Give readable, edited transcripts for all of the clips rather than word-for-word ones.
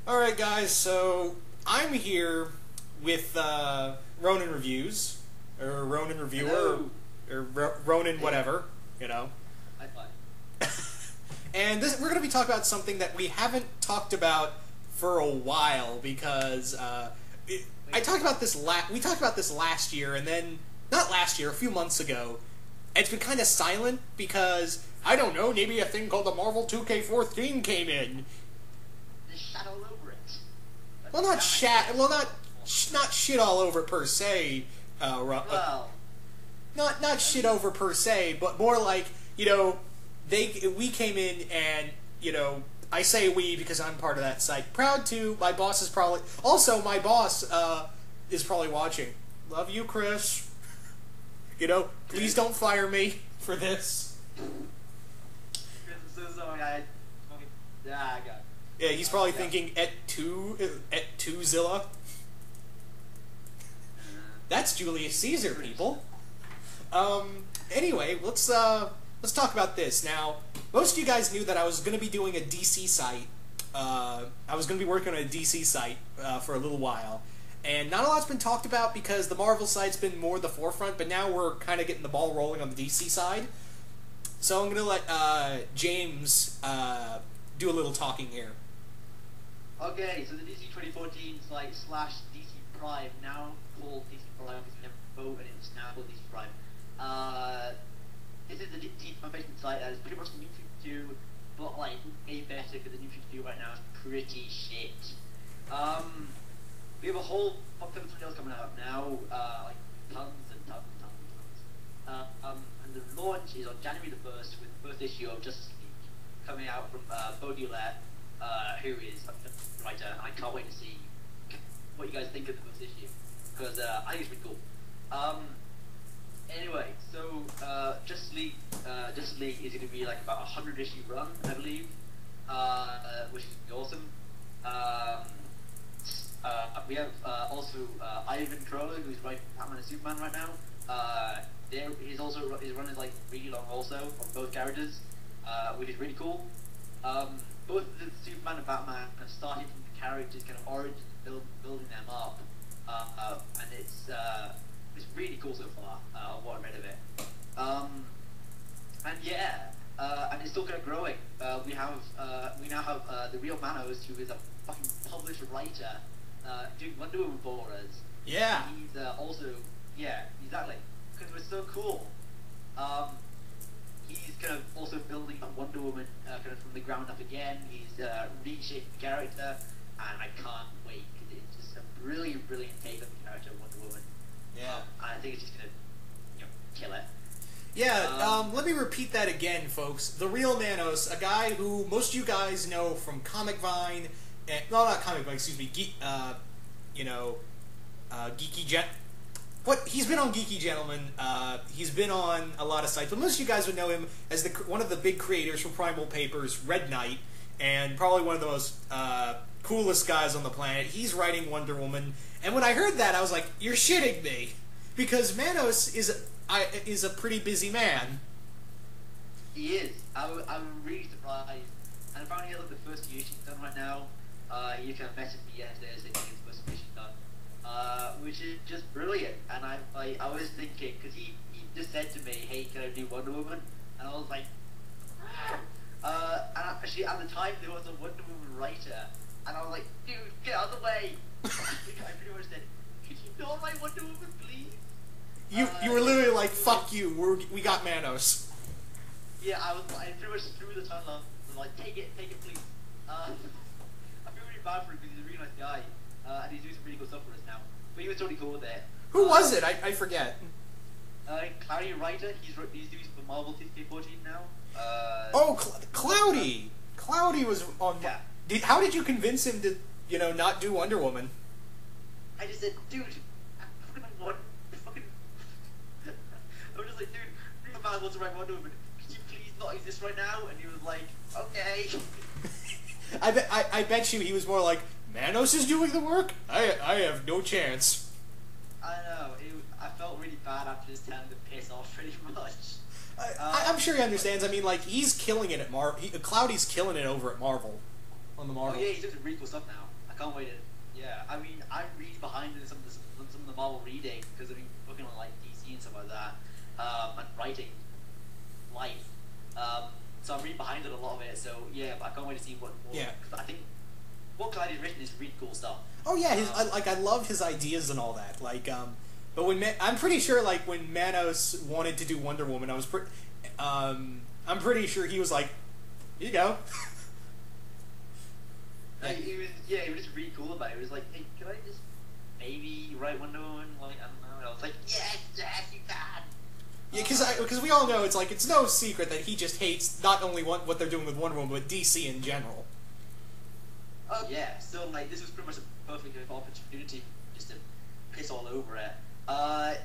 Alright guys, so I'm here with Ronin Reviews, or Ronin Reviewer, or Ronin whatever, you know. High five. And we're going to be talking about something that we haven't talked about for a while, because we talked about this last year, and then, not last year, a few months ago. It's been kind of silent because, I don't know, maybe a thing called the Marvel 2K14 came in. There's shit all over it. Well, not shit all over it per se. Well, not shit over per se, but more like, you know, we came in and, you know, I say we because I'm part of that site. Proud to. My boss is probably also my boss is probably watching. Love you, Chris. You know, please don't fire me for this. Chris, I'm so sorry. I got it. Yeah, he's probably thinking et tu Zilla. That's Julius Caesar, people. Anyway, let's talk about this. Now, most of you guys knew that I was going to be doing a DC site. I was going to be working on a DC site for a little while. And not a lot's been talked about because the Marvel site's been more the forefront, but now we're kind of getting the ball rolling on the DC side. So I'm going to let James do a little talking here. Okay, so the DC 2014 site / DC Prime, now called DC Prime because we never voted, it's now called DC Prime. This is the DC Foundation site that is pretty much the new 52, but like way better because the new 52 right now is pretty shit. We have a whole fuck ton of videos coming out now, like tons and tons and tons and tons. And the launch is on January the 1st with the first issue of Justice League coming out from Bo Dulett, who is a writer, and I can't wait to see what you guys think of the first issue, because I think it's pretty cool. Anyway, so Justice League is going to be like about a 100-issue run, I believe, which is awesome. We have also Ivan Troller, who's writing Batman and Superman right now. His run is like really long also on both characters, which is really cool. Both the Superman and Batman have started from the characters kind of origin, building them up, and it's really cool so far. What I read of it, and yeah, and it's still kind of growing. We now have the real Manos, who is a fucking published writer, doing Wonder Woman for us. Yeah. And he's also, yeah, exactly, because we're so cool. He's kind of also building up Wonder Woman kind of from the ground up again. He's reshaping the character, and I can't wait because it's just a brilliant take on the character of Wonder Woman. Yeah. And I think it's just gonna, kill it. Yeah, let me repeat that again, folks. The real Manos, a guy who most of you guys know from Comic Vine, no, not Comic Vine, excuse me, Geeky Gen. He's been on Geeky Gentleman. He's been on a lot of sites, but most of you guys would know him as one of the big creators from Primal Paper's Red Knight, and probably one of the most coolest guys on the planet. He's writing Wonder Woman, and when I heard that, I was like, "You're shitting me," because Manos is a pretty busy man. He is. I'm really surprised, and apparently he has the first two issues done right now. He kind of messaged me yesterday saying he has the first issue done. Which is just brilliant, and I was thinking, because he just said to me, "Hey, can I do Wonder Woman?" And I was like, and actually at the time there was a Wonder Woman writer, and I was like, "Dude, get out of the way!" I pretty much said, "Could you not write Wonder Woman, please?" You were literally like, "Fuck you, we got Manos." Yeah, I pretty much threw the title up, and like, take it, please. I feel really bad for him because he's a really nice guy. And he's doing some really cool stuff for us now. But he was totally cool with it. Who was it? I forget. Cloudy Writer. He's doing some for Marvel 2K14 now. Cloudy. Cloudy was on. Yeah. How did you convince him to, not do Wonder Woman? I just said, dude, I was just like, dude, Real Man wants to write Wonder Woman. Could you please not exist right now? And he was like, okay. I bet you he was more like, Manos is doing the work? I have no chance. I know. I felt really bad after just telling him to piss off pretty much. I'm sure he understands. I mean, like, he's killing it at Marvel. Cloudy's killing it over at Marvel. on the Oh Marvel. yeah, he's doing some really cool stuff now. I can't wait to. Yeah, I mean, I'm really behind in some of the Marvel reading because I've been working on like DC and stuff like that, and writing life. So I'm really behind on a lot of it. So yeah, but I can't wait to see what more. Yeah. Cause I think what Clyde has written is really cool stuff. Oh yeah, I love his ideas and all that. Like, but when I'm pretty sure like when Manos wanted to do Wonder Woman, I'm pretty sure he was like, "Here you go." He was just really cool about it. It was like, hey, can I just maybe write Wonder Woman? Like, I don't know. And I was like, yes, you can. Yeah, because we all know it's no secret that he just hates not only what they're doing with Wonder Woman, but DC in general. Oh yeah, so like this was pretty much a perfect opportunity just to piss all over it.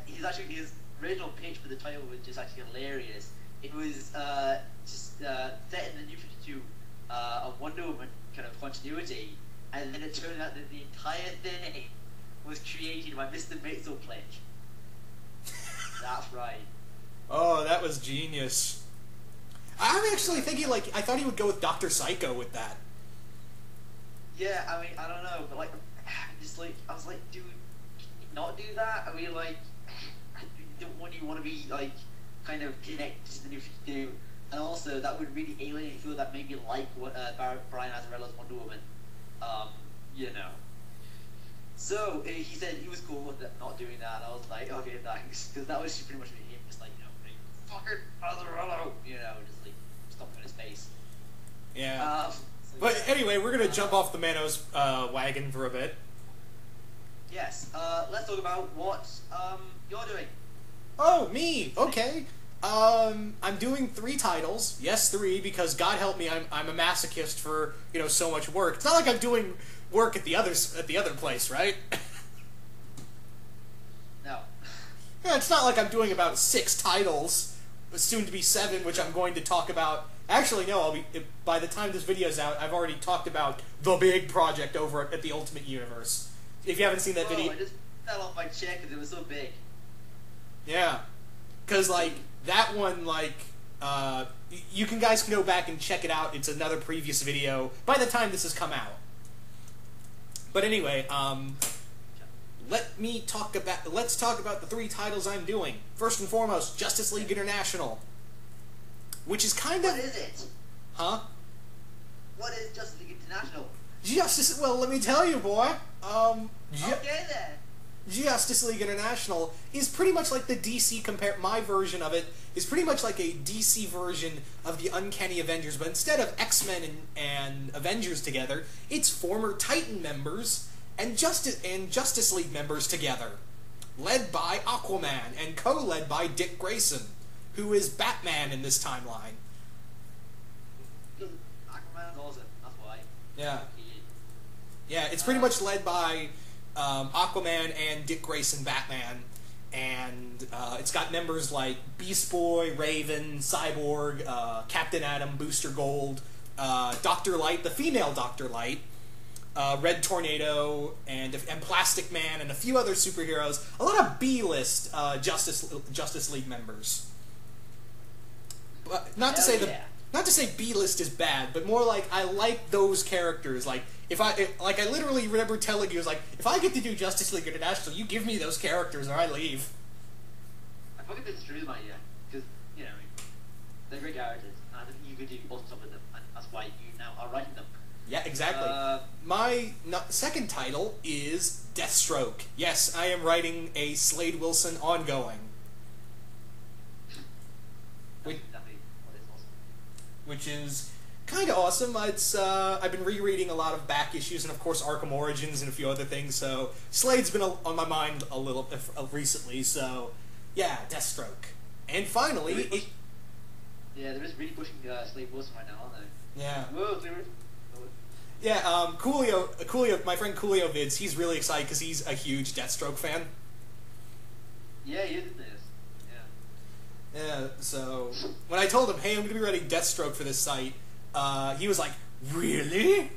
His original pitch for the title was just actually hilarious. It was just set in the New 52 of Wonder Woman kind of continuity, and then it turned out that the entire thing was created by Mr. Mxyzptlk. That's right. Oh, that was genius. I'm actually thinking I thought he would go with Dr. Psycho with that. Yeah, I mean, I don't know, but I was like, dude, can you not do that? I mean, like, don't you want to be kind of connected to the New 52, and also that would really alienate people that maybe like what Brian Azzarello's Wonder Woman, you know. So he said he was cool with not doing that, and I was like, okay, thanks, because that was pretty much him, just fucking Azzarello, just stomping in his face. Yeah. But anyway, we're gonna jump off the Manos wagon for a bit. Yes. Let's talk about what you're doing. Oh, me. Okay. I'm doing 3 titles. Yes, 3, because God help me, I'm a masochist for so much work. It's not like I'm doing work at the other place, right? No. Yeah, it's not like I'm doing about 6 titles, soon to be 7, which I'm going to talk about. Actually, no. By the time this video's out, I've already talked about the big project over at the Ultimate Universe. If you haven't seen that video, I just fell off my chair because it was so big. Yeah, because that one, you guys can go back and check it out. It's another previous video by the time this has come out. But anyway, let's talk about the 3 titles I'm doing. First and foremost, Justice League International, which is kind of... What is it? Huh? What is Justice League International? Well, let me tell you, boy. Okay then. Justice League International is pretty much like the DC my version of it is pretty much like a DC version of the Uncanny Avengers, but instead of X-Men and Avengers together, it's former Titan members and Justice League members together, led by Aquaman and co-led by Dick Grayson, who is Batman in this timeline. Aquaman's awesome, that's why. Yeah. Yeah, it's pretty much led by Aquaman and Dick Grayson Batman, and it's got members like Beast Boy, Raven, Cyborg, Captain Atom, Booster Gold, Dr. Light, the female Dr. Light, Red Tornado, and Plastic Man, and a few other superheroes. A lot of B-list Justice League members. But not to say B-list is bad, but more like I like those characters. I literally remember telling you, if I get to do Justice League International, you give me those characters or I leave. I fucking disagree with my because they're great characters, and I think you could do awesome stuff with them, and that's why you now are writing them. Yeah, exactly. My second title is Deathstroke. Yes, I am writing a Slade Wilson ongoing. Which is kind of awesome. I've been rereading a lot of back issues and, of course, Arkham Origins and a few other things, so Slade's been on my mind a little recently, so yeah, Deathstroke. And finally... they're just really pushing Slade Wilson right now, aren't they? Yeah. Whoa, yeah, Coolio, my friend Coolio Vids, he's really excited because he's a huge Deathstroke fan. Yeah, he is in this. Yeah, so when I told him, hey, I'm going to be writing Deathstroke for this site, he was like, really?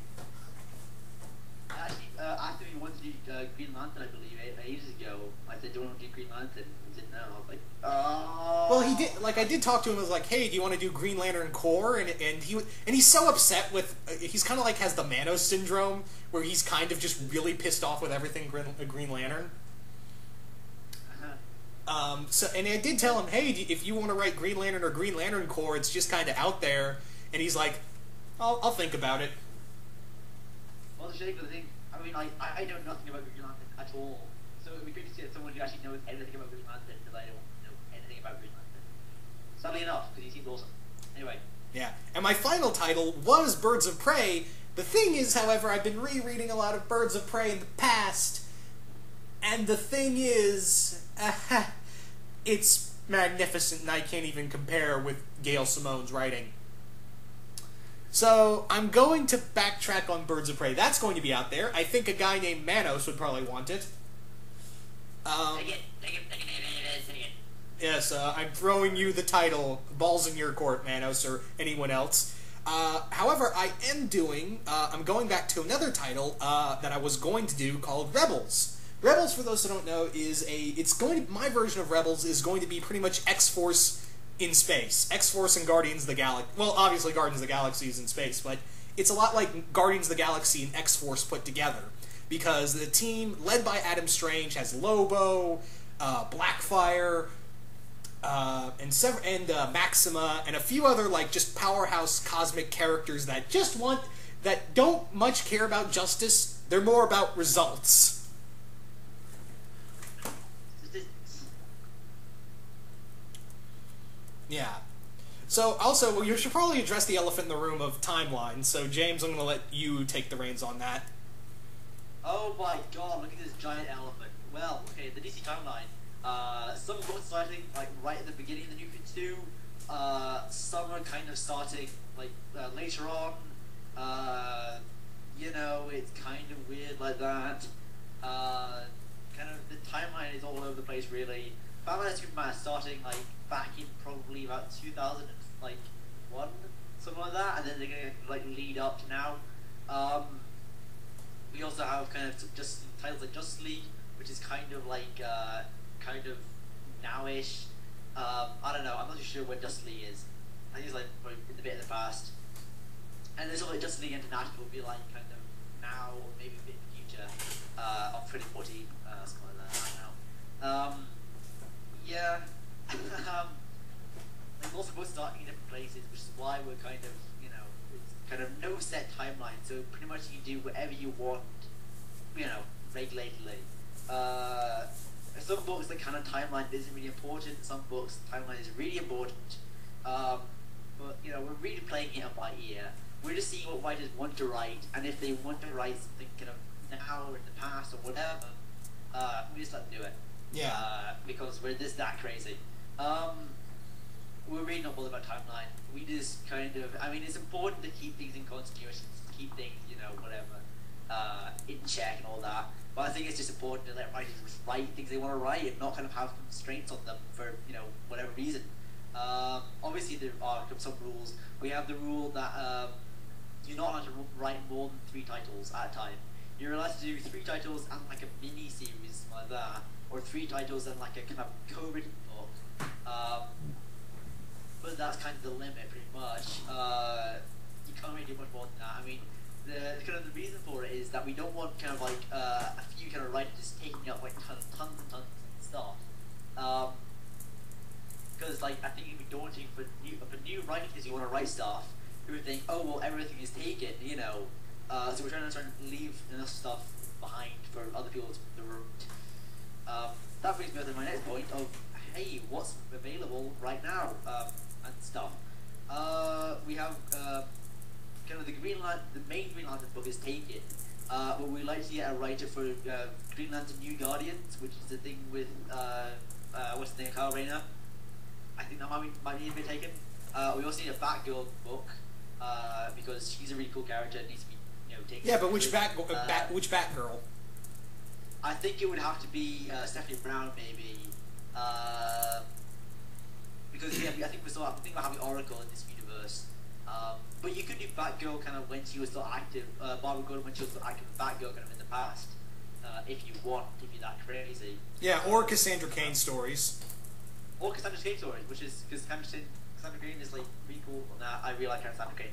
Actually, after he wanted to do Green Lantern, I believe, ages ago. I said, "Do you want to do Green Lantern?" He said, "No." I was like, "Oh." Well, he did. Like, I did talk to him. I was like, "Hey, do you want to do Green Lantern Corps?" And he's so upset with. He's kind of like has the Manos syndrome, where he's kind of just really pissed off with everything Green Lantern. And I did tell him, "Hey, if you want to write Green Lantern or Green Lantern Corps, it's just kind of out there." And he's like, "I'll think about it." Well, the shame of the thing. I mean, I know nothing about Green Lantern at all. So it would be great to see someone who actually knows anything about Green Lantern, because I don't know anything about Green Lantern. Sadly enough, because he seems awesome. Anyway. Yeah, and my final title was Birds of Prey. The thing is, however, I've been rereading a lot of Birds of Prey in the past, and the thing is, it's magnificent, and I can't even compare with Gail Simone's writing. So, I'm going to backtrack on Birds of Prey. That's going to be out there. I think a guy named Manos would probably want it. Take it. Yes, I'm throwing you the title. Balls in your court, Manos, or anyone else. However, I am doing, I'm going back to another title that I was going to do called Rebels. Rebels, for those who don't know, my version of Rebels is going to be pretty much X-Force in space. X-Force and Guardians of the Galaxy. Well, obviously Guardians of the Galaxy is in space, but it's a lot like Guardians of the Galaxy and X-Force put together. Because the team, led by Adam Strange, has Lobo, Blackfire, and Maxima, and a few other, like, just powerhouse cosmic characters that that don't much care about justice. They're more about results. Yeah. So, also, you should probably address the elephant in the room of timelines. So, James, I'm going to let you take the reins on that. Oh my god, look at this giant elephant. Well, okay, the DC timeline. Some books starting, like, right at the beginning of the New 52. Some are kind of starting, like, later on. You know, it's kind of weird like that. Kind of, the timeline is all over the place, really. Batman and Superman starting, like, back in probably about 2001, something like that, and then they're gonna, like, lead up to now. We also have kind of just titles like Justice League, which is kind of like, kind of now-ish. I don't know, I'm not too sure when Justice League is. I think it's like in the bit in the past. And there's also like Justice League International will be like kind of now, or maybe a bit in the future, of 2014, something like that, I don't know. Yeah. Like also both starting in different places, which is why we're kind of, you know, it's kind of no set timeline, so pretty much you can do whatever you want, you know, regularly. Some books, the kind of timeline isn't really important, some books, timeline is really important, but, you know, we're really playing it by ear. We're just seeing what writers want to write, and if they want to write something kind of now or in the past or whatever, we just let them do it. Yeah. Because we're that crazy. We're really not bothered about timeline. We just kind of, I mean, it's important to keep things in continuity, to keep things, you know, whatever, in check and all that. But I think it's just important to let writers write things they want to write and not kind of have constraints on them for, you know, whatever reason. Obviously there are some rules. We have the rule that you're not allowed to write more than 3 titles at a time. You're allowed to do 3 titles and like a mini series like that, or 3 titles and like a kind of co-written book. But that's kind of the limit, pretty much. You can't really do much more than that. I mean, the reason for it is that we don't want kind of like a few kind of writers just taking up like tons and tons of stuff. Because like I think it'd be daunting for new writers who want to write stuff who would think, oh well, everything is taken, you know. So we're trying to leave enough stuff behind for other people to write. That brings me on to my next point of, hey, what's available right now, and stuff. We have kind of the main Green Lantern book is taken, but we'd like to get a writer for Green Lantern New Guardians, which is the thing with, what's the name, Kyle Rayner. I think that might be a bit taken. We also need a Batgirl book, because she's a really cool character and needs to be, you know, taken. Yeah, but which Batgirl? I think it would have to be Stephanie Brown, maybe. Because yeah, I think we're having Oracle in this universe. But you could do Batgirl kind of when she was still active, Barbara Gordon when she was still active with Batgirl kind of in the past. if you want, if you're that crazy. Yeah, or Cassandra Cain stories. Or Cassandra Cain stories, which is because Cassandra Cain is like really cool. Nah, I really like Cassandra Cain.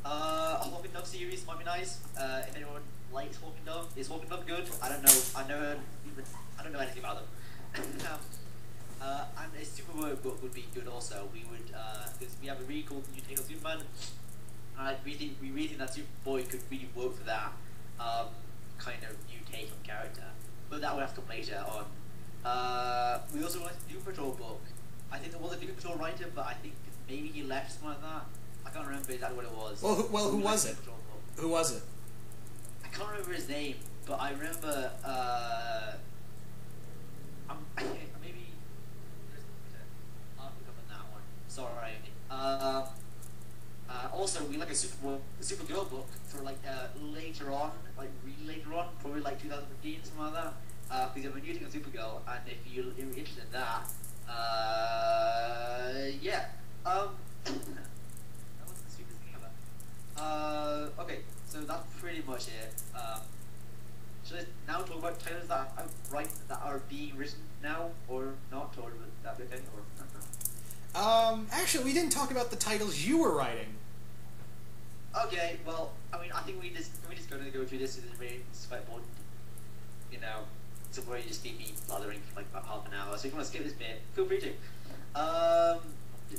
A Hawking Dove series might be nice. If anyone likes Hawking Dove, is Hawking Dove good? I don't know. I don't know anything about them. And a Superboy book would be good also. We would because we have a really cool new take on Superman. And we really think that Superboy could really work for that kind of new take on character. But that would have to come later on. We also like the Doom Patrol book. I think there was a Doom Patrol writer, but I think maybe he left, something like that. I can't remember exactly what it was. Well, who was it? Who was it? I can't remember his name, but I remember. Maybe. I'll pick up on that one. Sorry. Also, we like a Supergirl book for like later on, like really later on, probably like 2015, something like that. Because I'm new to Supergirl, and if you're interested in that, yeah. That was the stupidest thing ever. Okay, so that's pretty much it. Should I now talk about titles that are being written now, or not, or that bit thing, or not? Actually, we didn't talk about the titles you were writing. Okay, well, I mean, I think we just going to go through this. It's quite important, you know. So where you just leave me blathering for like about half an hour. So if you want to skip this bit, feel free to.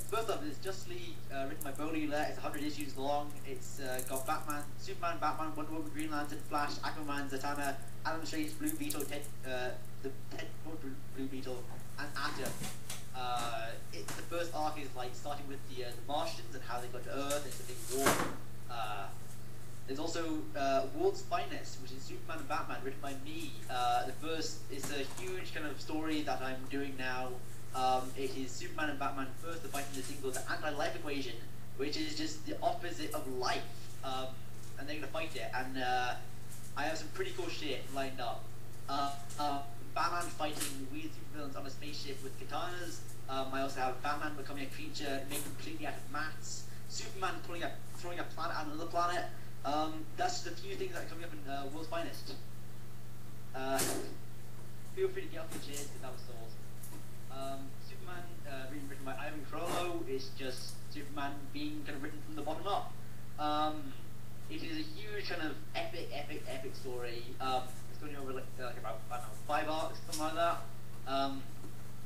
First off, it's Justice League, written by Bo Leela. It's 100 issues long. It's got Batman, Superman, Batman, Wonder Woman, Green Lantern, Flash, Aquaman, Zatanna, Adam Strange, Blue Beetle, the Blue Beetle, and Atom. The first arc is like starting with the Martians and how they got to Earth. It's a big war. There's also World's Finest, which is Superman and Batman, written by me. It's a huge kind of story that I'm doing now. It is Superman and Batman first, the fighting the thing called the anti-life equation, which is just the opposite of life. And they're gonna fight it. And I have some pretty cool shit lined up. Batman fighting weird supervillains on a spaceship with katanas. I also have Batman becoming a creature made completely out of maths. Superman throwing a planet at another planet. That's just a few things that are coming up in World's Finest. Feel free to get off your chairs because that was so awesome. Superman, being written by Ivan Crollo, is just Superman being kind of written from the bottom up. It is a huge kind of epic story. It's going over like about, I don't know, 5 arcs, something like that.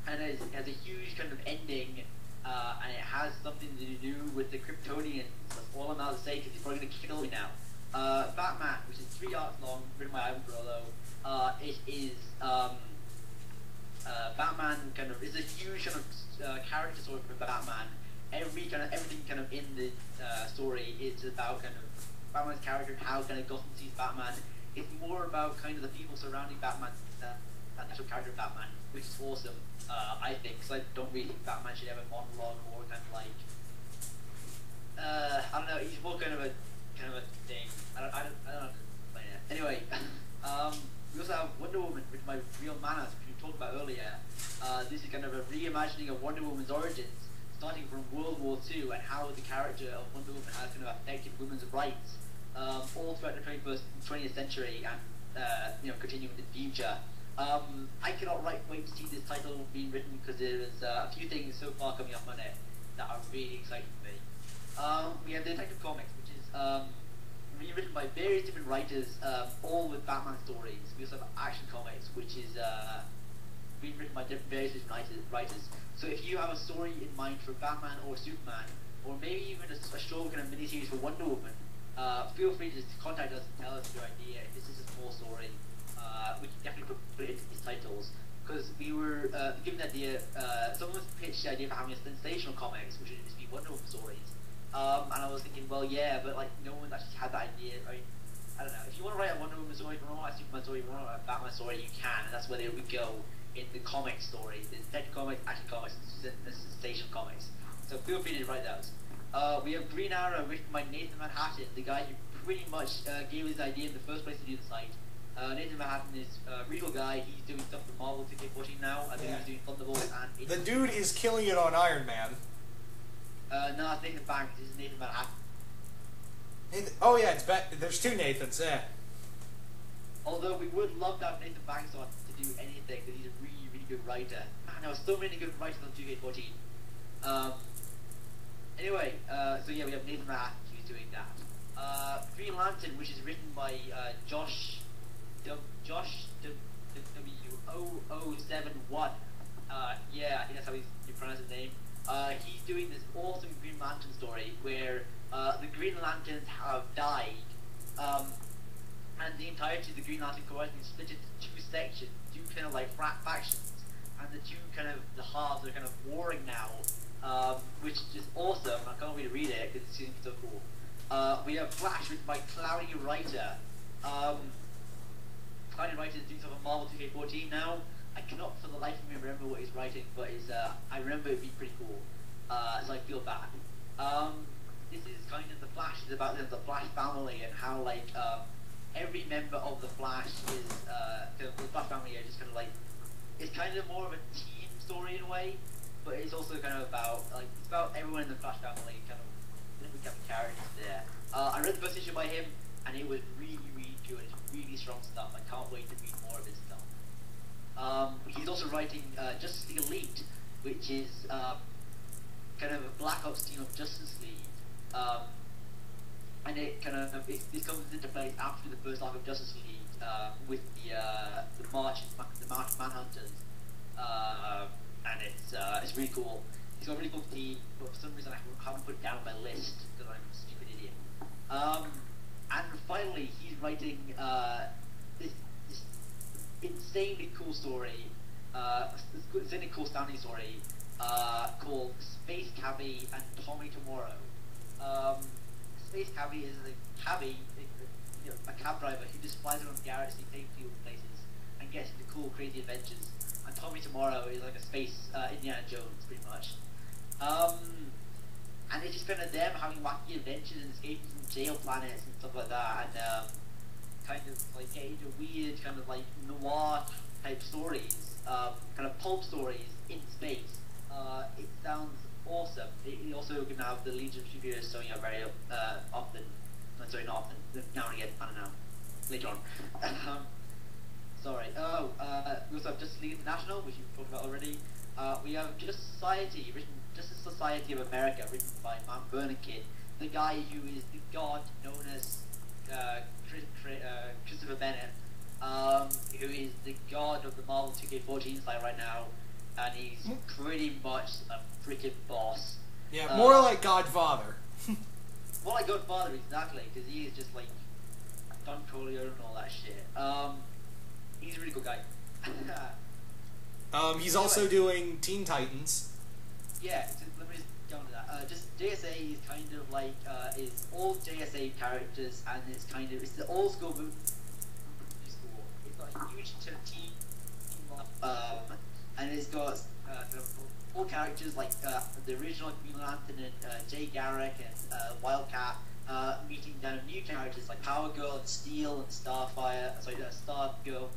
And it has a huge kind of ending. And it has something to do with the Kryptonians. That's all I'm allowed to say because he's probably going to kill me now. Batman, which is 3 arcs long, written by Ivan Crollo. It is Batman kind of is a huge kind of character story for Batman. Everything kind of in the story is about kind of Batman's character and how kind of Gotham sees Batman. It's more about kind of the people surrounding Batman than the actual character of Batman, which is awesome. I think, because I don't really think Batman should have a monologue or kind of like, I don't know, he's more kind of a thing. I don't know how to explain it. Anyway, we also have Wonder Woman, written by Real Manas, which we talked about earlier. This is kind of a reimagining of Wonder Woman's origins, starting from World War II and how the character of Wonder Woman has kind of affected women's rights all throughout the 20th century and continuing in the future. I cannot wait to see this title being written because there's a few things so far coming up on it that are really exciting for me. We have Detective Comics, which is rewritten by various different writers, all with Batman stories. We also have Action Comics, which is being written by various different writers. So if you have a story in mind for Batman or Superman, or maybe even a short kind of miniseries for Wonder Woman, feel free to just contact us and tell us your idea. If this is a small story, we can definitely put it into these titles. Because we were given the idea, someone pitched the idea for having a sensational comics, which would just be Wonder Woman stories. And I was thinking, well, yeah, but like no one actually had that idea. I don't know. If you want to write a Wonder Woman story, if you want to write a Superman story, if you want to write a Batman story, you can, and that's where we go in the comic stories. There's Detective Comics, Action Comics, and sensational comics. So feel free to write those. We have Green Arrow, written by Nathan Manhattan, the guy who pretty much gave his idea in the first place to do the site. Nathan Manhattan is a really cool guy. He's doing stuff for Marvel 2K14 now. I think he's doing Thunderbolt and... The dude is killing it on Iron Man. No, it's Nathan Banks. This is Nathan Manhattan. Oh yeah, there's two Nathans, yeah. Although we would love to have Nathan Banks on to do anything, because he's a really, really good writer. Man, there were so many good writers on 2K14. Anyway, so yeah, we have Nathan Banks who's doing that. Green Lantern, which is written by Josh W0071. Yeah, I think that's how you pronounce his name. He's doing this awesome Green Lantern story where the Green Lanterns have died, and the entirety of the Green Lantern Corps has been split into two sections, two kind of like factions, and the two kind of the halves are kind of warring now, which is just awesome. I can't wait to read it because it seems so cool. We have Flash written by Cloudy Writer. Cloudy Writer is doing stuff on Marvel 2K14 now. I cannot for the life of me remember what he's writing, but it's, I remember it being pretty cool, so I feel bad. This is kind of the Flash is about the Flash family and how like every member of the Flash is the Flash family are just kind of like it's kind of more of a team story in a way, but it's also kind of about like it's about everyone in the Flash family kind of becoming characters there. I read the first issue by him and it was really, really good. It's really strong stuff. I can't wait to read more of his stuff. He's also writing Justice League Elite, which is kind of a Black Ops team of Justice League, and it kind of it comes into place after the first arc of Justice League with the March Manhunters, and it's really cool. He's got a really cool team, but for some reason I haven't put it down on my list because I'm a stupid idiot. And finally, he's writing this insanely cool story, insanely cool standing story called Space Cabbie and Tommy Tomorrow. Space Cabbie is a cabbie, a cab driver who just flies around galaxy, takes people places, and gets into cool, crazy adventures. And Tommy Tomorrow is like a space Indiana Jones, pretty much. And it's just kind of them having wacky adventures and escaping from jail planets and stuff like that, and kind of like getting into weird kind of like noir type stories, kind of pulp stories in space. It sounds awesome. It also can have the Legion of Superiors showing up very often. Sorry, not often. Now and again. I don't know. Later on. Sorry. We also have Justice League International, which you've talked about already. We have Justice Society of America, written by Matt Burnekid, the guy who is the god known as Christopher Bennett, who is the god of the Marvel 2K14 site right now, and he's pretty much a freaking boss. Yeah, more like Godfather. More like Godfather, exactly, because he is just like Don Corleone and all that shit. He's a really cool guy. He's also doing Teen Titans. Yeah, so let me just go into that. Just JSA is kind of like is all JSA characters, and it's the old school movie school. It's got a huge team, and it's got kind of all characters like the original Green Lantern and Jay Garrick and Wildcat meeting down new characters like Power Girl and Steel and Stargirl.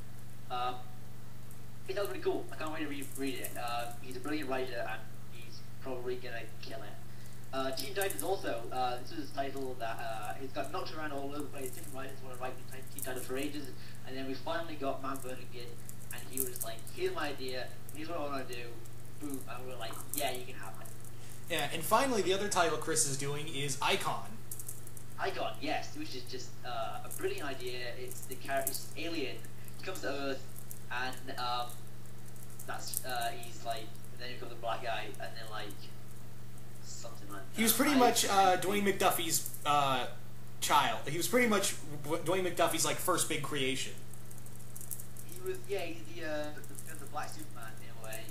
It was really cool. I can't wait to read it. He's a brilliant writer and he's probably gonna kill it. Teen Titans also, this is a title that he's got knocked around all over the place. Different writers want to write Teen Titans for ages, and then we finally got Matt Burnekid, and he was like, "Here's my idea. Here's what I want to do." Boom, and we're like, "Yeah, you can have it." Yeah, and finally, the other title Chris is doing is Icon. Icon, yes, which is just a brilliant idea. It's the character, it's alien. He comes to Earth, and that's he's like, and then he becomes a black guy, and then like something like that. He was pretty much Dwayne McDuffie's child. He was pretty much Dwayne McDuffie's like first big creation. He was, yeah, he's the black Superman in a way.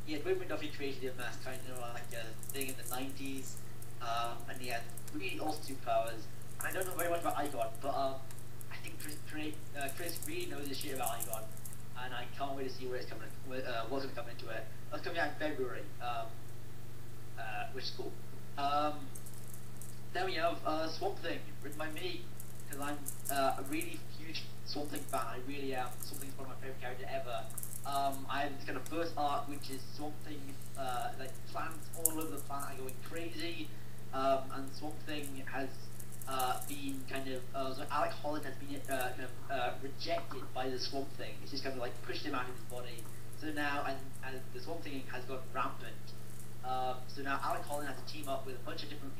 Yeah, Dwayne McDuffie created him as kind of like a thing in the 90s, and he had really awesome superpowers. I don't know very much about Icon, but I think Chris really knows his shit about Icon, and I can't wait to see where it's coming, what's going to come into it. That's coming out in February, which is cool. Then we have Swamp Thing, written by me, because I'm a really huge Swamp Thing fan. I really am. Swamp Thing's one of my favorite characters ever. I have this kind of first arc, which is Swamp Thing, like plants all over the planet are going crazy, and Swamp Thing has being kind of so Alec Holland has been rejected by the Swamp Thing. It's just kind of like pushed him out of his body. So now, and the Swamp Thing has gone rampant. So now Alec Holland has to team up with a bunch of different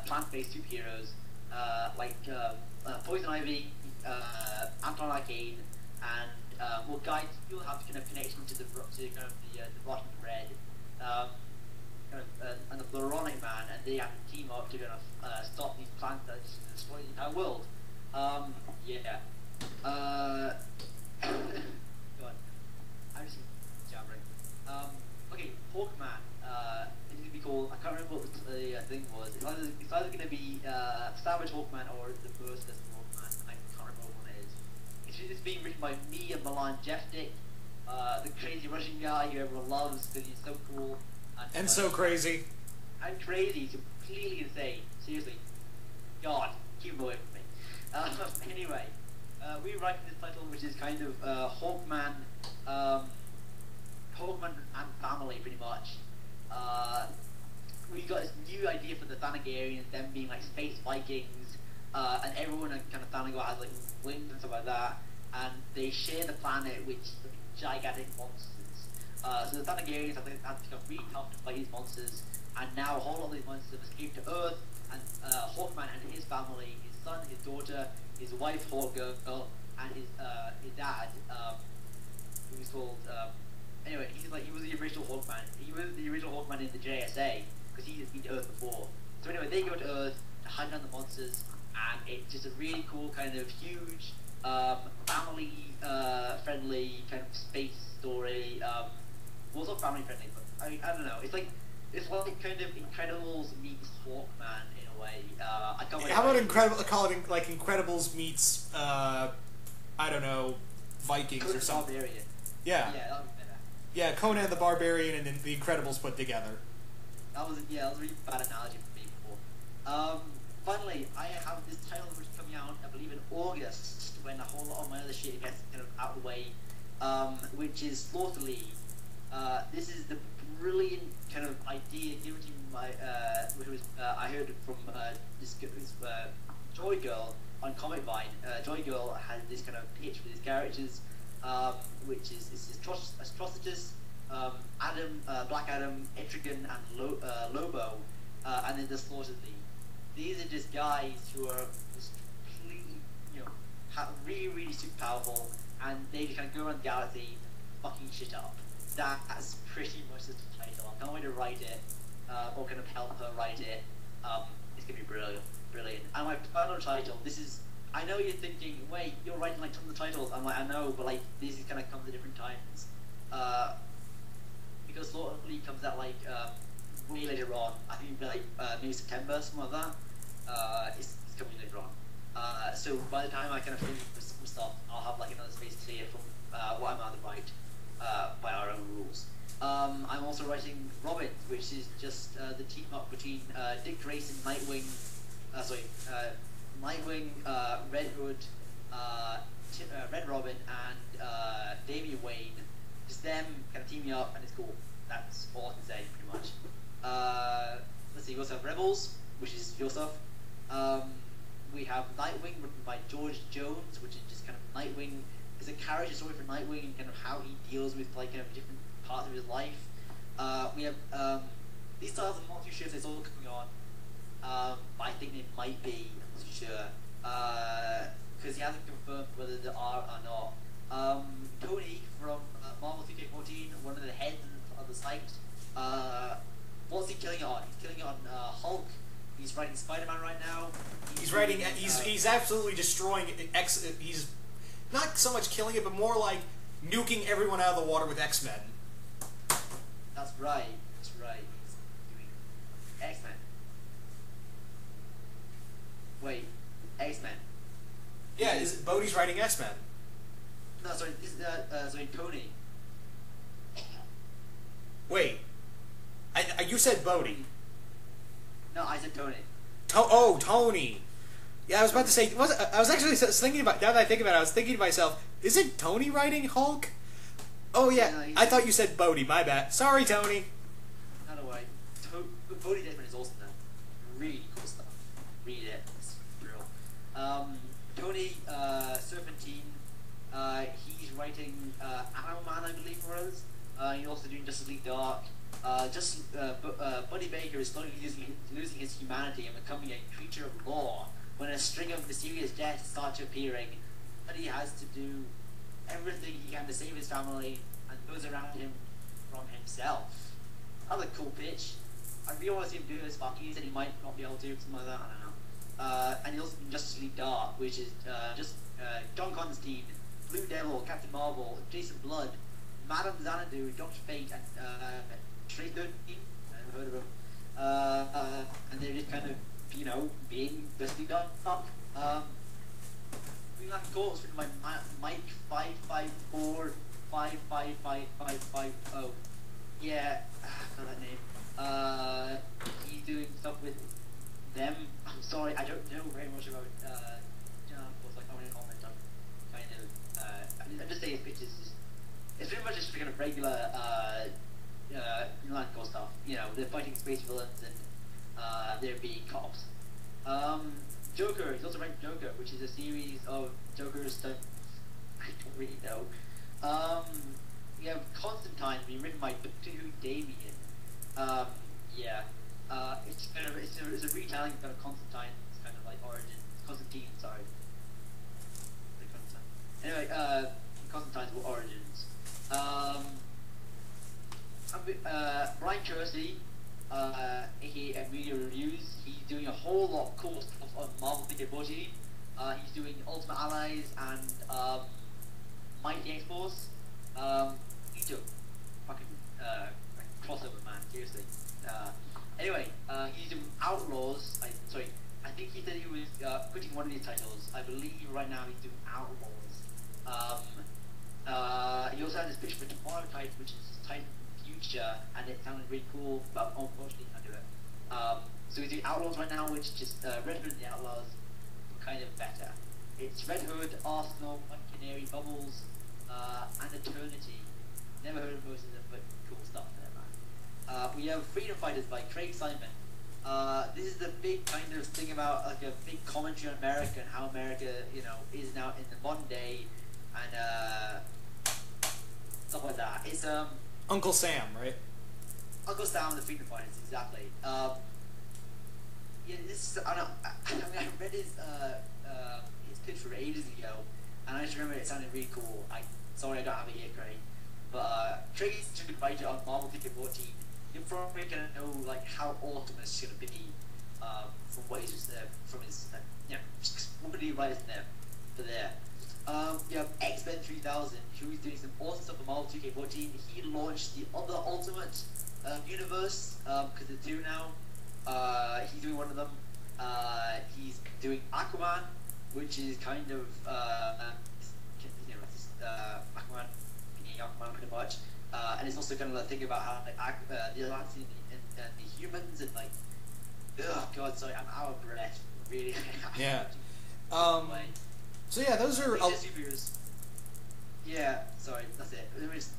plant-based superheroes like Poison Ivy, Anton Arcane, and well, guys, you'll have kind of connection to the Rotten Red, and the Ronin man, and they have to team up to kind of stop these plants that are destroying the entire world. Yeah. God, I'm just jabbering. Okay, Hawkman. It's gonna be called. I can't remember what the thing was. It's either gonna be Savage Hawkman or the Merciless Hawkman. I can't remember what one it is. It's being written by me and Milan Jeftik, the crazy Russian guy who everyone loves because he's so cool and so crazy. And crazy, completely insane. Seriously, God, keep him away from me. Anyway, we write this title, which is kind of Hawkman, Hawkman and family, pretty much. We got this new idea for the Thanagarians, them being like space Vikings, and everyone in kind of Thanagar has like wings and stuff like that, and they share the planet with gigantic monsters. So the Thanagarians have become really tough to fight these monsters, and now a whole lot of these monsters have escaped to Earth, and Hawkman and his family, his son, his daughter, his wife Hawkgirl, and his dad, who's called anyway, he was the original Hawkman. He was the original Hawkman in the JSA because he has been to Earth before. So anyway, they go to Earth to hunt down the monsters, and it's just a really cool kind of huge, family friendly kind of space story. Well, it's not family friendly, but I don't know. It's like kind of Incredibles meets Hawkman in a way. I can't. How about call it like Incredibles meets I don't know, Vikings or something. Barbarian. Yeah. Yeah, that would be better. Yeah, Conan the Barbarian and then the Incredibles put together. That was a really bad analogy for me before. Finally, I have this title which is coming out, I believe, in August, when a whole lot of my other shit gets kind of out of the way, which is Slaughter League. This is the brilliant kind of idea given to my, which was I heard from this Joy Girl on Comic Vine. Joy Girl had this kind of pitch for these characters, which is Atrocitus, Adam, Black Adam, Etrigan, and Lobo, and then the Slaughter League. These are just guys who are just completely, really, really super powerful, and they just kind of go around the galaxy, fucking shit up. That's pretty much the title. I can't wait to write it, or kind of help her write it. It's gonna be brilliant. And my final title. This is. I know you're thinking, wait, you're writing like tons of titles. I'm like, I know, but like these kind of come at different times. Because Slaughter League comes out like way later on. I think like maybe September, something like that. It's coming later on. So by the time I kind of finish some stuff, I'll have like another space clear from what I'm allowed to write by our own rules. I'm also writing Robin, which is just the team up between Dick Grayson, Nightwing, Nightwing, Red Hood, Red Robin, and Damian Wayne. Just them kind of teaming up, and it's cool. That's all I can say, pretty much. Let's see, we also have Rebels, which is your stuff. We have Nightwing, written by George Jones, which is just kind of Nightwing. It's a character story for Nightwing and kind of how he deals with like kind of different parts of his life. We have these styles. I'm not too sure if it's all coming on, but I think they might be. I'm not too sure because he hasn't confirmed whether they are or not. Tony from Marvel 2K14, one of the heads of the site. What's he killing it on? He's killing it on Hulk. He's writing Spider-Man right now. He's writing. He's absolutely destroying He's not so much killing it, but more like nuking everyone out of the water with X-Men. That's right. That's right. He's doing X-Men. Wait, X-Men. Yeah, Bodhi's writing X-Men. No, sorry. This is sorry, Tony. Wait, you said Bodhi. No, I said Tony. Tony. Yeah, I was about to say. I was actually thinking about. Now that I think about it, I was thinking to myself, isn't Tony writing Hulk? Oh yeah, no, I thought you said Bodhi. My bad. Sorry, Tony. Not a way. Bodhi Desmond is also done. Tony Serpentine, he's writing Arrow Man, I believe, for us. He's also doing Justice League Dark. Buddy Baker is slowly losing his humanity and becoming a creature of law when a string of mysterious deaths starts appearing. Buddy has to do everything he can to save his family and those around him from himself. That's a cool pitch. I really want to see him do this, but he said he might not be able to, something like that, I don't know. And he also did Justice League Dark, which is John Constantine, Blue Devil, Captain Marvel, Jason Blood, Madame Xanadu, Doctor Fate, and Trey 13, I've heard of him. And they're just kind of, being Justice League Dark. Green Lantern Corps was written by Mike 554555550. Yeah, I got that name. He's doing stuff with them. I'm sorry, I don't know very much about of course, like I want to comment on kind of I'm just saying it's pretty much just kind of regular Green Lantern Corps stuff. They're fighting space villains and they're being cops. Joker, he's also writing Joker, which is a series of Joker stuff I don't really know. We have Constantine being written by Doctor Who Damien. It's a retelling of Constantine's kind of like origin. Constantine, sorry. Anyway, Constantine's origins. Brian Kersey, aka Media Reviews, he's doing a whole lot of cool stuff on Marvel Figure Body. He's doing Ultimate Allies and Mighty X-Force. He's a fucking crossover man, seriously. Anyway, he's doing Outlaws. I think he said he was quitting one of these titles. I believe right now he's doing Outlaws. He also had this picture for Tomorrow Titan, which is Titan Future, and it sounded really cool, but unfortunately he can't do it. So he's doing Outlaws right now, which is just Red Hood and the Outlaws, but kind of better. It's Red Hood, Arsenal, White Canary, Bubbles, and Eternity. Never heard of most of them, but cool stuff there, man. We have Freedom Fighters by Craig Simon. This is the big kind of thing about like a big commentary on America and how America, is now in the modern day and stuff like that. It's Uncle Sam, right? Uncle Sam and the Freedom Fighters, exactly. This I read his pitch for ages ago, and I just remember it sounded really cool. Sorry I don't have it here, Craig. But Craig is a good writer on Marvel Figure 14. You're probably gonna know like how awesome it's gonna be from what he's just from his what he writes in there for there. You have X-Men 3000, who's doing some awesome stuff for Marvel 2K14. He launched the other Ultimate universe because there's two now. He's doing one of them. He's doing Aquaman, which is kind of Aquaman pretty much. And it's also kind of a thing about how the alliance and the humans and like, oh god, sorry, I'm out of breath. Really. Yeah. So yeah, those are. Superheroes. Yeah, sorry, that's it. There's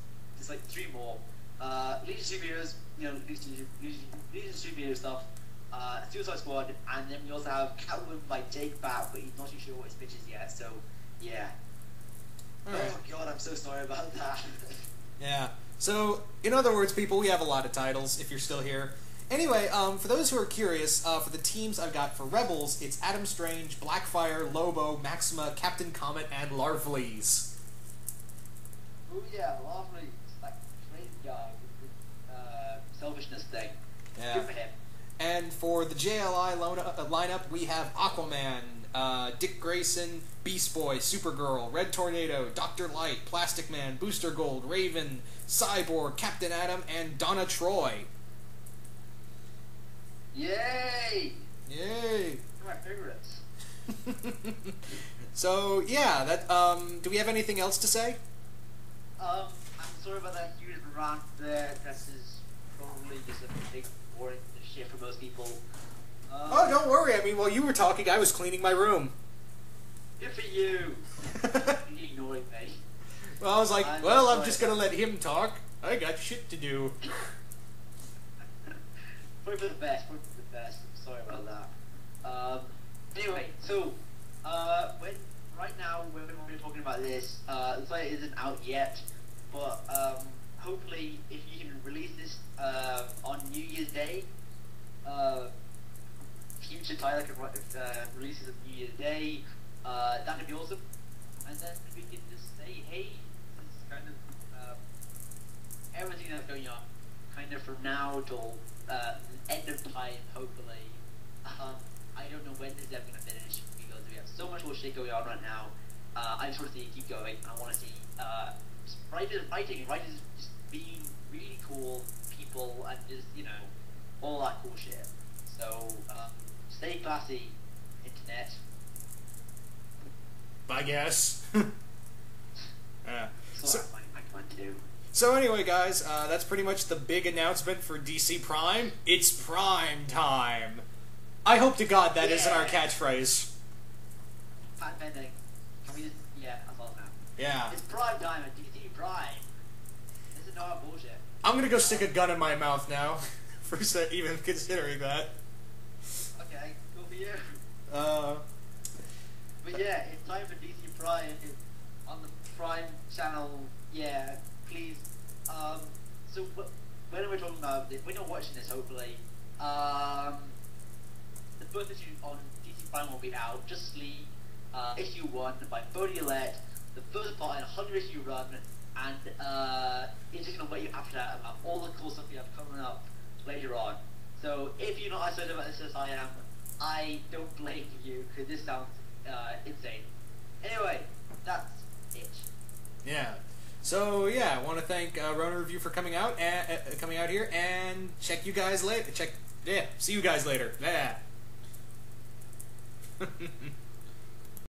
like three more. Legion Superheroes, Legion Superhero stuff. Suicide Squad, and then we also have Catwoman by Jake Bat, but he's not too sure what his pitch is yet. So yeah. Right. Oh god, I'm so sorry about that. Yeah. So, in other words, people, we have a lot of titles, if you're still here. Anyway, for those who are curious, for the teams I've got for Rebels, it's Adam Strange, Blackfire, Lobo, Maxima, Captain Comet, and Larfleeze. Oh yeah, Larfleeze. That crazy guy with the selfishness thing. Yeah. Good for him. And for the JLI lineup, we have Aquaman, Dick Grayson, Beast Boy, Supergirl, Red Tornado, Dr. Light, Plastic Man, Booster Gold, Raven, Cyborg, Captain Atom, and Donna Troy. Yay! Yay! One of my favorites. So, yeah, that, do we have anything else to say? I'm sorry about that huge rant there. This is probably just a big boring shit for most people. Oh, don't worry. I mean, while you were talking, I was cleaning my room. Good for you. You're ignoring me. Well, I was like, I'm just going to let him talk. I got shit to do. Probably for the best. I'm sorry about that. Anyway, so, about this. The trailer isn't out yet, but hopefully, if you can release this on New Year's Day, future Tyler can release it on New Year's Day. That'd be awesome. And then we can just say, hey, this is kind of everything that's going on, kind of from now till end of time, hopefully. I don't know when this is ever going to finish because we have so much more shit going on right now. I just want to see it keep going. I want to see writers writing, writers just being really cool people, and just, you know, all that cool shit. So stay classy, internet. I guess. So anyway, guys, that's pretty much the big announcement for DC Prime. It's Prime time. I hope to God that isn't our catchphrase. Patent pending. Can we just, that's all now. Yeah. It's Prime time at DC Prime. This is not bullshit. I'm gonna go stick a gun in my mouth now, for even considering that. Okay, cool for you. But yeah, it's time for DC Prime on the Prime channel. Yeah, please. So when we're talking about this, we're not watching this. Hopefully, the first issue on DC Prime will be out. Just Sleep, issue 1 by Bodhi Alert, the first part in a 100-issue run, and it's just gonna wait you after that about all the cool stuff we have coming up later on. So if you're not as excited about this as I am, I don't blame you, because this sounds insane. Anyway, that's it. Yeah. So yeah, I want to thank Ronin Review for coming out here, and check you guys later. See you guys later. Yeah.